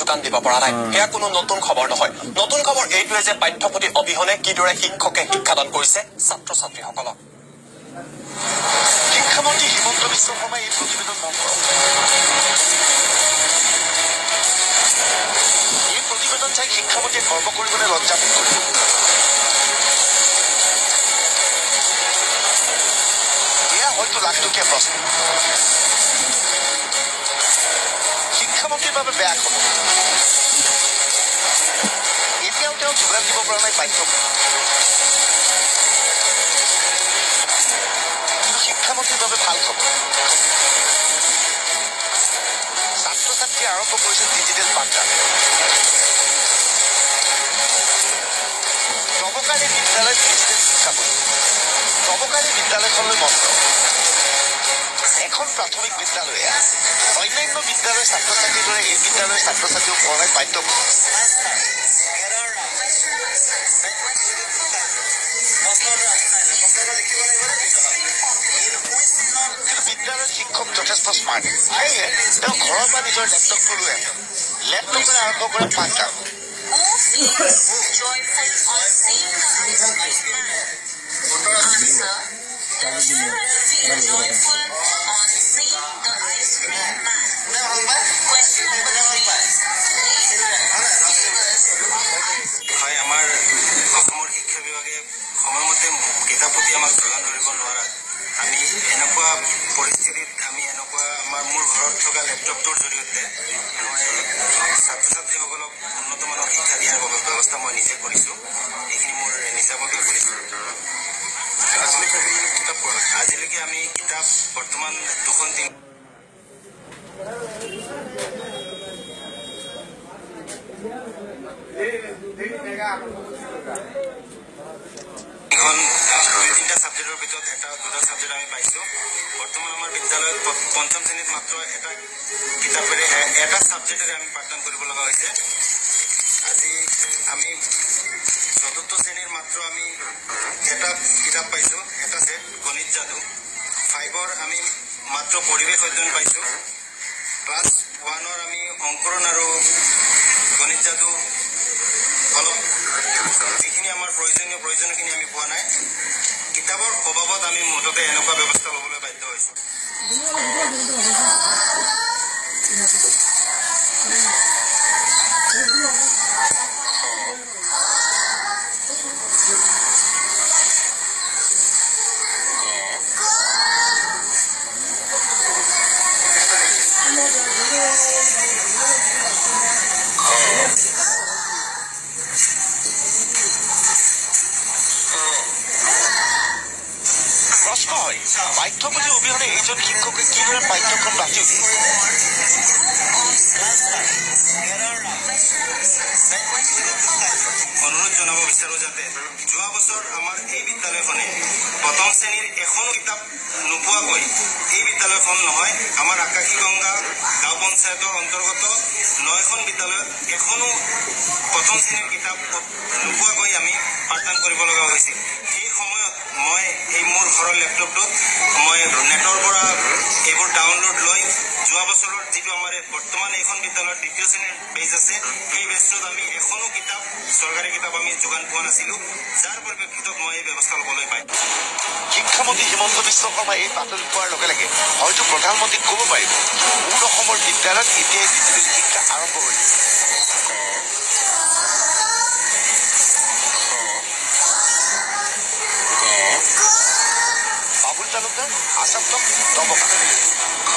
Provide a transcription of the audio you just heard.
যোগান দিব পৰা নাই। সেয়া কোনো নতুন খবৰ নহয়। নতুন খবৰ এইটোৱে যে পাঠ্যপুথি অবিহনে কিদৰে শিক্ষকে শিক্ষাদান কৰিছে ছাত্ৰ ছাত্ৰীসকলক। শিক্ষামন্ত্ৰী হিমন্ত বিশ্ব শৰ্মাই এই প্ৰতিবেদন মন কৰক। এই প্ৰতিবেদন চাই শিক্ষামন্ত্ৰীয়ে গৰ্ব কৰিবলৈ লজ্জাবোধ কৰিব। এয়া হয়তো লাখটকীয়া প্ৰশ্ন। শিক্ষামন্ত্ৰীৰ বাবে বেয়া খবৰ। এতিয়াও তেওঁ যোগান দিব পৰা নাই পাঠ্যপুথি। কিন্তু শিক্ষামন্ত্ৰীৰ বাবে ভাল খবৰ। ছাত্ৰ ছাত্ৰীয়ে আৰম্ভ কৰিছে ডিজিটেল পাঠদান। চৰকাৰী বিদ্যালয়ত ডিজিটেল শিক্ষা কৰিব। চৰকাৰী বিদ্যালয়খনলৈ মন্ত্ৰ। এখন প্ৰাথমিক বিদ্যালয়ে অন্যান্য বিদ্যালয়ৰ ছাত্ৰ ছাত্ৰীৰ দৰে এই বিদ্যালয়ৰ ছাত্ৰ ছাত্ৰীও পঢ়াই পাঠ্যপুথি। বিদ্যালয়ৰ শিক্ষক যথেষ্ট স্মাৰ্ট। সেয়ে তেওঁ ঘৰৰ পৰা নিজৰ লেপটপটো লৈ আহে। লেপটপেৰে আৰম্ভ কৰে পাঠদান। হয়, আমাৰ অসমৰ শিক্ষা বিভাগে সময়মতে কিতাপ পুথি আমাক যোগান ধৰিব নোৱাৰাত আমি এনেকুৱা পৰিস্থিতিত আমাৰ মোৰ ঘৰত থকা লেপটপটোৰ জৰিয়তে মই ছাত্ৰ ছাত্ৰীসকলক উন্নতমানৰ শিক্ষা দিয়াৰ ব্যৱস্থা মই নিজে কৰিছোঁ। এইখিনি মোৰ নিজাববীয়া কৰিছোঁ। আজিলৈকে আমি কিতাপ বৰ্তমান 2-3 তিনিটা ছাবজেক্টৰ ভিতৰত দুটা ছাবজেক্ট আমি পাইছোঁ। বৰ্তমান আমাৰ বিদ্যালয়ত 5ম শ্ৰেণীত মাত্ৰ এটা কিতাপেৰে এটা ছাবজেক্টেৰে আমি পাঠদান কৰিব লগা হৈছে। আজি আমি 4ৰ্থ শ্ৰেণীৰ মাত্ৰ আমি এটা কিতাপ পাইছোঁ, এটা ছেট গণিত যাদু। 5ৰ আমি মাত্ৰ পৰিৱেশ অধ্যয়ন পাইছোঁ। ক্লাছ 1ৰ আমি অংকুৰণ আৰু গণিত যাদু অলপ যিখিনি আমাৰ প্ৰয়োজনীয়খিনি আমি পোৱা নাই। কিতাপৰ অভাৱত আমি মুঠতে এনেকুৱা ব্যৱস্থা ল'বলৈ বাধ্য হৈছোঁ। প্ৰশ্ন হয়, পাঠ্যপুথি অবিহনে এইজন শিক্ষকে কিদৰে পাঠ্যক্ৰম বাছি উঠিছে? অনুৰোধ জনাব বিচাৰোঁ যাতে যোৱা বছৰ আমাৰ এই বিদ্যালয়খনে 1ম শ্ৰেণীৰ এখনো কিতাপ নোপোৱাকৈ এই বিদ্যালয়খন নহয়, আমাৰ আকাশীগংগা গাঁও পঞ্চায়তৰ অন্তৰ্গত 9খন বিদ্যালয়ত এখনো 1ম শ্ৰেণীৰ কিতাপ নোপোৱাকৈ আমি পাঠদান কৰিব লগা হৈছিল। সেই সময়ত মই এই মোৰ ঘৰৰ লেপটপটোত মই নেটৰ পৰা এইবোৰ ডাউনলোড লৈ যোৱা বছৰৰ যিটো আমাৰ বৰ্তমান এইখন বিদ্যালয়ৰ 2য় শ্ৰেণীৰ বেজ আছে, সেই বেজটোত আমি এখনো কিতাপ চৰকাৰী কিতাপ আমি যোগান পোৱা নাছিলোঁ, যাৰ পৰিপ্ৰেক্ষিতত মই এই ব্যৱস্থা ল'বলৈ পাই। শিক্ষামন্ত্ৰী হিমন্ত বিশ্ব শৰ্মাই এই বাতৰি পোৱাৰ লগে লগে হয়তো প্ৰধানমন্ত্ৰীক ক'ব পাৰিব, মোৰ অসমৰ বিদ্যালয়ত এতিয়াই ডিজিটেল শিক্ষা আৰম্ভ হৈছে। বাবুল তালুকদাৰ, আসাম তক, নৱকা।